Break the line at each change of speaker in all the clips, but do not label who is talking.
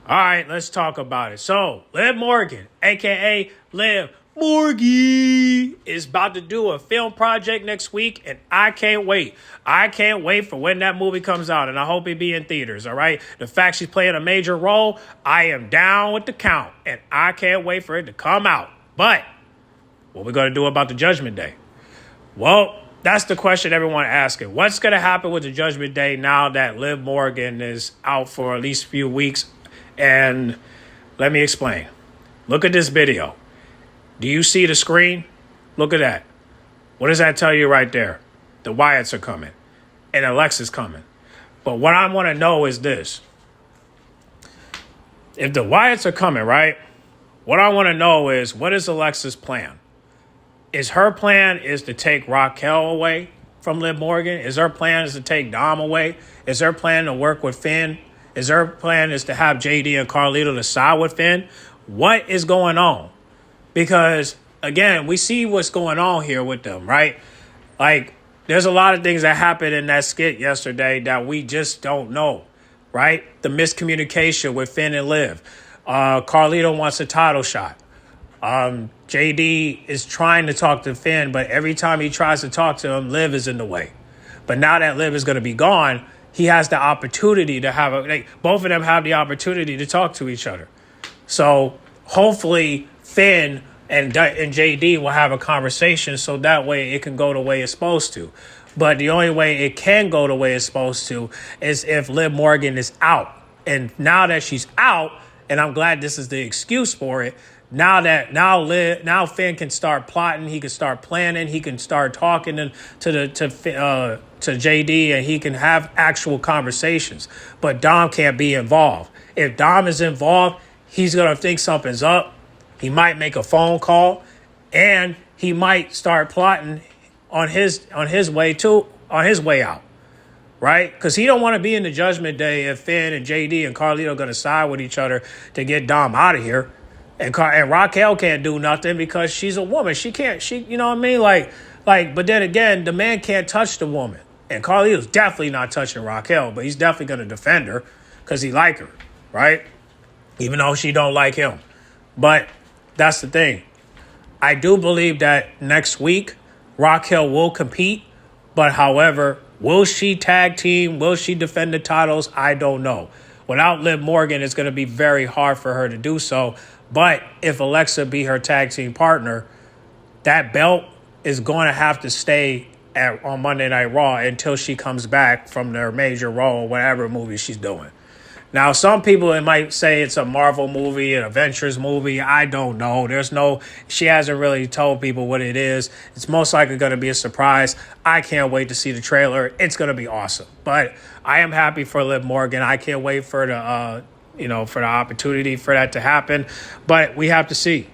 All right, let's talk about it. So, Liv Morgan, aka Liv Morgan, is about to do a film project next week, and I can't wait. I can't wait for when that movie comes out, and I hope it be in theaters, all right? The fact she's playing a major role, I am down with the count, and I can't wait for it to come out. But, what we going to do about the Judgment Day? Well, that's the question everyone asking. What's going to happen with the Judgment Day now that Liv Morgan is out for at least a few weeks? And let me explain. Look at this video. Do you see the screen? Look at that. What does that tell you right there? The Wyatts are coming. And Alexa's coming. But what I want to know is this. If the Wyatts are coming, right? What I want to know is, what is Alexa's plan? Is her plan is to take Raquel away from Liv Morgan? Is her plan is to take Dom away? Is her plan to work with Finn? Is her plan is to have JD and Carlito to side with Finn? What is going on? Because, again, we see what's going on here with them, right? Like, there's a lot of things that happened in that skit yesterday that we just don't know, right? The miscommunication with Finn and Liv. Carlito wants a title shot. JD is trying to talk to Finn, but every time he tries to talk to him, Liv is in the way. But now that Liv is going to be gone, he has the opportunity to have both of them have the opportunity to talk to each other. So hopefully Finn and JD will have a conversation so that way it can go the way it's supposed to. But the only way it can go the way it's supposed to is if Liv Morgan is out. And now that she's out, and I'm glad this is the excuse for it, now Finn can start plotting, he can start planning, he can start talking to JD, and he can have actual conversations. But Dom can't be involved. If Dom is involved, he's gonna think something's up. He might make a phone call, and he might start plotting on his way out. Right? Because he don't want to be in the Judgment Day if Finn and JD and Carlito are going to side with each other to get Dom out of here. And Raquel can't do nothing because she's a woman. She you know what I mean? But then again, the man can't touch the woman. And Carlito's definitely not touching Raquel, but he's definitely going to defend her because he like her, right? Even though she don't like him. But that's the thing. I do believe that next week, Raquel will compete. But however, will she tag team? Will she defend the titles? I don't know. Without Liv Morgan, it's going to be very hard for her to do so. But if Alexa be her tag team partner, that belt is going to have to stay on Monday Night Raw until she comes back from their major role, whatever movie she's doing. Now, some people might say it's a Marvel movie, an Avengers movie. I don't know. She hasn't really told people what it is. It's most likely going to be a surprise. I can't wait to see the trailer. It's going to be awesome. But I am happy for Liv Morgan. I can't wait for the opportunity for that to happen. But we have to see.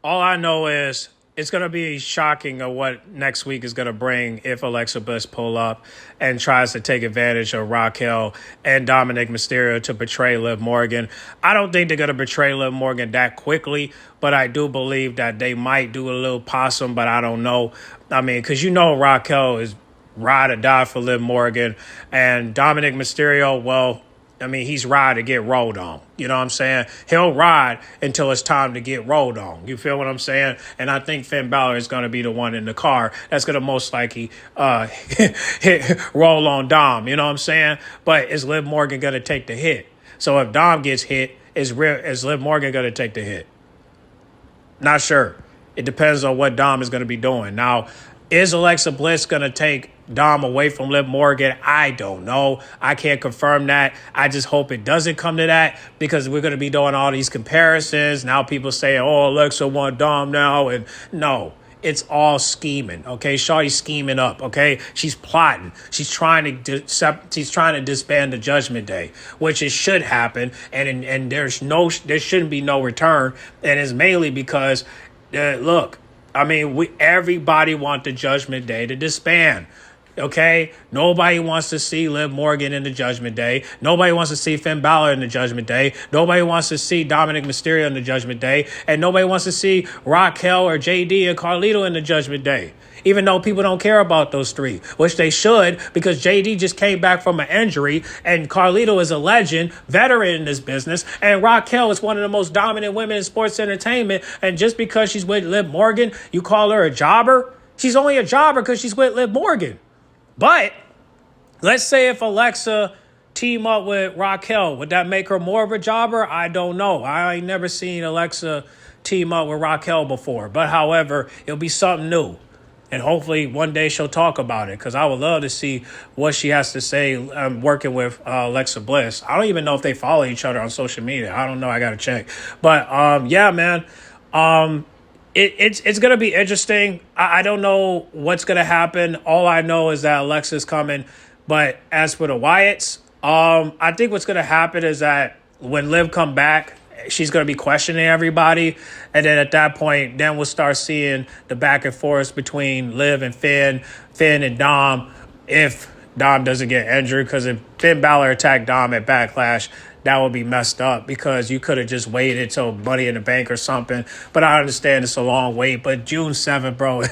All I know is it's going to be shocking of what next week is going to bring if Alexa Bliss pull up and tries to take advantage of Raquel and Dominic Mysterio to betray Liv Morgan. I don't think they're going to betray Liv Morgan that quickly, but I do believe that they might do a little possum, but I don't know. I mean, because Raquel is ride or die for Liv Morgan, and Dominic Mysterio, well, I mean, he's ride to get rolled on. You know what I'm saying? He'll ride until it's time to get rolled on. You feel what I'm saying? And I think Finn Balor is going to be the one in the car that's going to most likely roll on Dom. You know what I'm saying? But is Liv Morgan going to take the hit? So if Dom gets hit, is Liv Morgan going to take the hit? Not sure. It depends on what Dom is going to be doing. Now, is Alexa Bliss going to take Dom away from Liv Morgan? I don't know. I can't confirm that. I just hope it doesn't come to that because we're going to be doing all these comparisons. Now people say, oh, Alexa want Dom now. And no, it's all scheming, okay? Shawty's scheming up, okay? She's plotting. She's trying to disband the Judgment Day, which it should happen. And there shouldn't be no return. And it's mainly because, look, I mean, everybody wants the Judgment Day to disband. Okay? Nobody wants to see Liv Morgan in the Judgment Day. Nobody wants to see Finn Balor in the Judgment Day. Nobody wants to see Dominic Mysterio in the Judgment Day. And nobody wants to see Raquel or JD and Carlito in the Judgment Day. even though people don't care about those three, which they should, because JD just came back from an injury, and Carlito is a legend, veteran in this business, and Raquel is one of the most dominant women in sports entertainment, and just because she's with Liv Morgan, you call her a jobber? She's only a jobber because she's with Liv Morgan. But let's say if Alexa team up with Raquel, would that make her more of a jobber? I don't know. I ain't never seen Alexa team up with Raquel before. But however, it'll be something new. And hopefully one day she'll talk about it, because I would love to see what she has to say working with Alexa Bliss. I don't even know if they follow each other on social media. I don't know. I got to check. But yeah, man, it's going to be interesting. I don't know what's going to happen. All I know is that Alexa's coming. But as for the Wyatts, I think what's going to happen is that when Liv come back, she's going to be questioning everybody. And then at that point, then we'll start seeing the back and forth between Liv and Finn and Dom, if Dom doesn't get injured. Because if Finn Balor attacked Dom at Backlash, that would be messed up, because you could have just waited till Money in the Bank or something. But I understand it's a long wait. But June 7th, bro,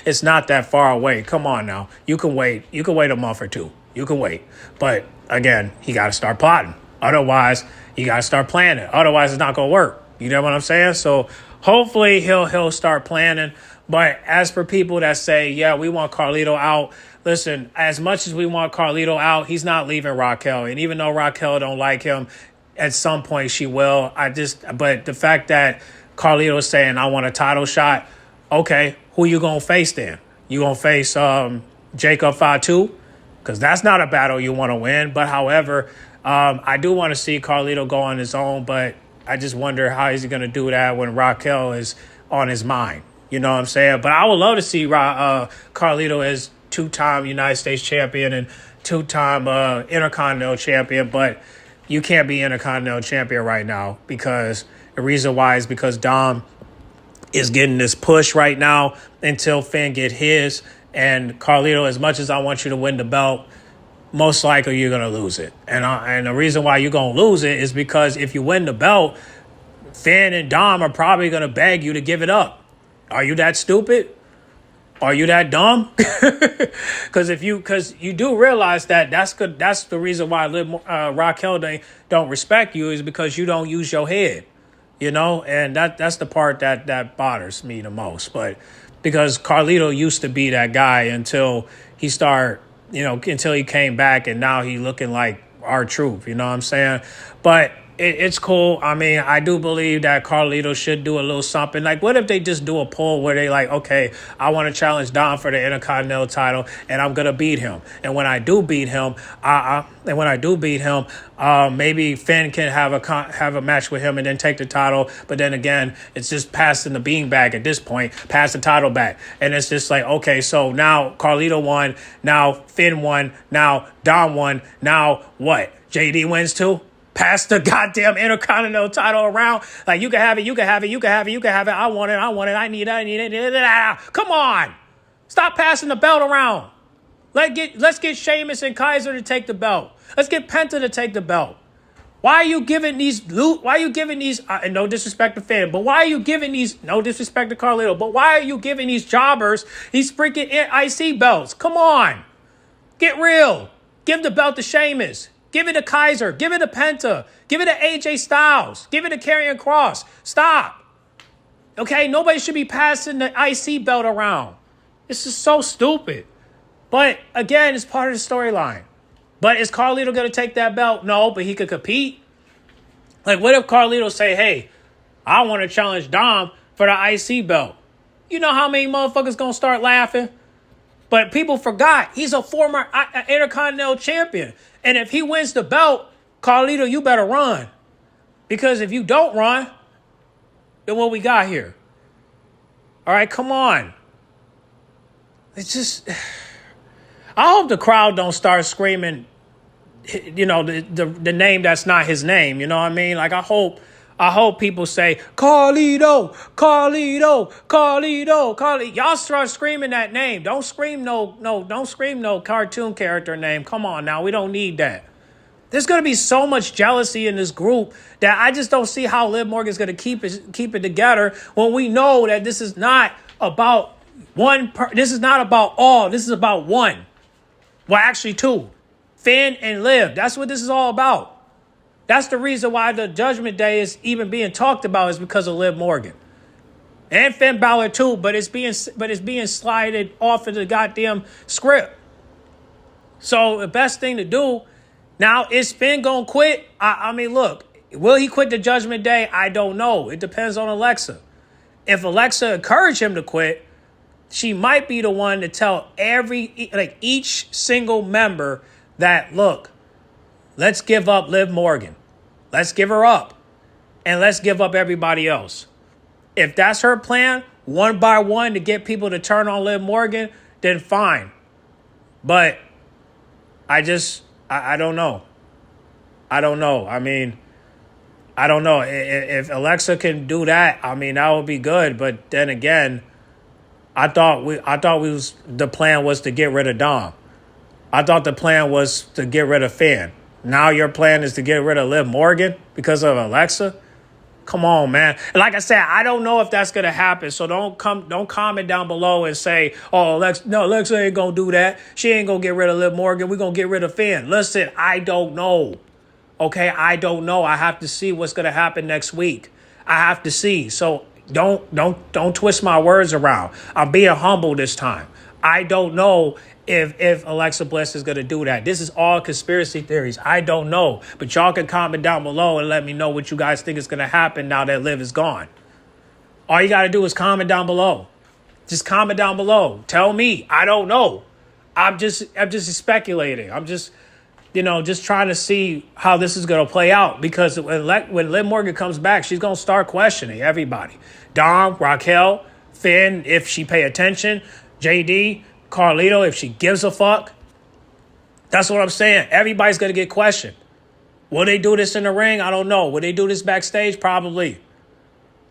it's not that far away. Come on now. You can wait. You can wait a month or two. You can wait. But again, he got to start plotting. Otherwise, you got to start planning. Otherwise, it's not going to work. You know what I'm saying? So hopefully he'll start planning. But as for people that say, yeah, we want Carlito out, listen, as much as we want Carlito out, he's not leaving Raquel. And even though Raquel don't like him, at some point she will. But the fact that Carlito is saying, I want a title shot, okay, who you going to face then? You going to face Jacob Fatu? Because that's not a battle you want to win. But however, I do want to see Carlito go on his own, but I just wonder how he's going to do that when Raquel is on his mind. You know what I'm saying? But I would love to see Carlito as two-time United States champion and two-time Intercontinental champion, but you can't be Intercontinental champion right now, because the reason why is because Dom is getting this push right now until Finn get his. And Carlito, as much as I want you to win the belt, most likely you're going to lose it. And the reason why you're going to lose it is because if you win the belt, Finn and Dom are probably going to beg you to give it up. Are you that stupid? Are you that dumb? Because you do realize that that's good. That's the reason why Raquel don't respect you, is because you don't use your head. You know, and that's the part that bothers me the most. But because Carlito used to be that guy until he until he came back, and now he looking like R-Truth. You know what I'm saying? But it's cool. I mean, I do believe that Carlito should do a little something. Like, what if they just do a poll where they like, okay, I want to challenge Dom for the Intercontinental title, and I'm gonna beat him. And when I do beat him, maybe Finn can have a match with him and then take the title. But then again, it's just passing the beanbag at this point, pass the title back, and it's just like, okay, so now Carlito won, now Finn won, now Dom won, now what? JD wins too? Pass the goddamn Intercontinental title around. Like, you can have it, you can have it, you can have it, you can have it. I want it, I need it. Come on. Stop passing the belt around. Let's get Sheamus and Kaiser to take the belt. Let's get Penta to take the belt. Why are you giving these, and no disrespect to Finn, but why are you giving these, no disrespect to Carlito, but why are you giving these jobbers these freaking IC belts? Come on. Get real. Give the belt to Sheamus. Give it to Kaiser. Give it to Penta. Give it to AJ Styles. Give it to Karrion Kross. Stop. Okay? Nobody should be passing the IC belt around. This is so stupid. But, again, it's part of the storyline. But is Carlito going to take that belt? No, but he could compete. Like, what if Carlito say, hey, I want to challenge Dom for the IC belt? You know how many motherfuckers going to start laughing? But people forgot he's a former Intercontinental champion. And if he wins the belt, Carlito, you better run. Because if you don't run, then what we got here? All right, come on. It's just, I hope the crowd don't start screaming, you know, the name that's not his name. You know what I mean? Like, I hope people say, Carlito, Carlito, Carlito, Carlito. Y'all start screaming that name. Don't scream don't scream no cartoon character name. Come on now, we don't need that. There's going to be so much jealousy in this group that I just don't see how Liv Morgan's going to keep it together when we know that this is not about This is not about all. This is about one. Well, actually two. Finn and Liv. That's what this is all about. That's the reason why the Judgment Day is even being talked about, is because of Liv Morgan. And Finn Balor too, but it's being slided off of the goddamn script. So the best thing to do now is Finn gonna quit. I mean, look, will he quit the Judgment Day? I don't know. It depends on Alexa. If Alexa encouraged him to quit, she might be the one to tell each single member that, look, let's give up Liv Morgan. Let's give her up. And let's give up everybody else. If that's her plan, one by one, to get people to turn on Liv Morgan, then fine. But I don't know. I don't know. I mean, I don't know. If Alexa can do that, I mean, that would be good. But then again, I thought the plan was to get rid of Dom. I thought the plan was to get rid of Finn. Now your plan is to get rid of Liv Morgan because of Alexa? Come on, man. And like I said, I don't know if that's gonna happen. So don't comment down below and say, "Oh, Alexa ain't gonna do that. She ain't gonna get rid of Liv Morgan. We're gonna get rid of Finn." Listen, I don't know. Okay, I don't know. I have to see what's gonna happen next week. I have to see. So don't twist my words around. I'm being humble this time. I don't know if Alexa Bliss is going to do that. This is all conspiracy theories. I don't know. But y'all can comment down below and let me know what you guys think is going to happen now that Liv is gone. All you got to do is comment down below. Just comment down below. Tell me. I don't know. I'm just speculating. I'm just trying to see how this is going to play out. Because when Liv Morgan comes back, she's going to start questioning everybody. Dom, Raquel, Finn, if she pay attention, JD, Carlito, if she gives a fuck. That's what I'm saying. Everybody's going to get questioned. Will they do this in the ring? I don't know. Will they do this backstage? Probably.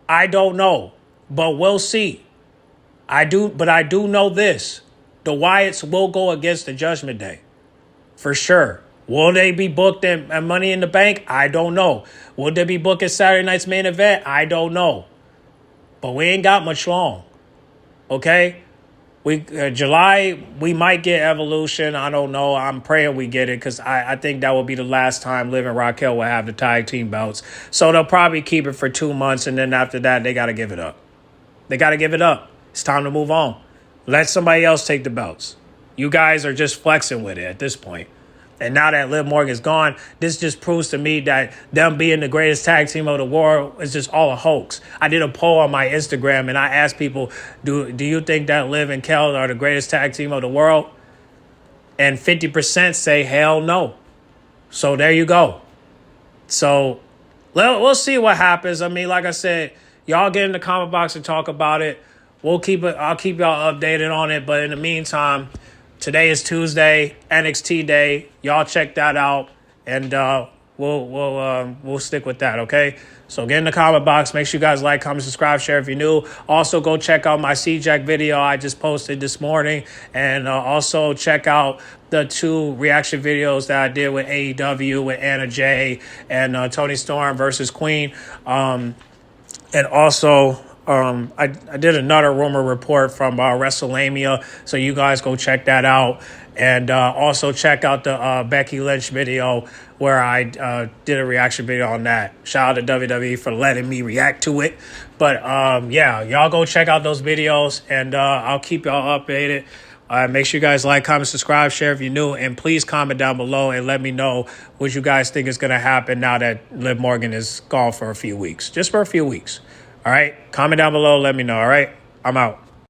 I don't know. But we'll see. But I do know this. The Wyatts will go against the Judgment Day. For sure. Will they be booked in Money in the Bank? I don't know. Will they be booked at Saturday night's main event? I don't know. But we ain't got much long. Okay? July, we might get Evolution. I don't know. I'm praying we get it because I think that will be the last time Liv and Raquel will have the tag team belts. So they'll probably keep it for 2 months, and then after that, they got to give it up. They got to give it up. It's time to move on. Let somebody else take the belts. You guys are just flexing with it at this point. And now that Liv Morgan's gone, this just proves to me that them being the greatest tag team of the world is just all a hoax. I did a poll on my Instagram, and I asked people, do you think that Liv and Kel are the greatest tag team of the world? And 50% say hell no. So there you go. So we'll see what happens. I mean, like I said, y'all get in the comment box and talk about it. I'll keep y'all updated on it. But in the meantime, today is Tuesday, NXT Day. Y'all check that out, and we'll stick with that, okay? So get in the comment box. Make sure you guys like, comment, subscribe, share if you're new. Also, go check out my C-Jack video I just posted this morning, and also check out the 2 reaction videos that I did with AEW with Anna Jay and Toni Storm versus Queen. And also, I did another rumor report from WrestleMania, so you guys go check that out. And also check out the Becky Lynch video where I did a reaction video on that. Shout out to WWE for letting me react to it. But yeah, y'all go check out those videos, and I'll keep y'all updated. Make sure you guys like, comment, subscribe, share if you're new, and please comment down below and let me know what you guys think is going to happen now that Liv Morgan is gone for a few weeks. Just for a few weeks. All right? Comment down below. Let me know. All right? I'm out.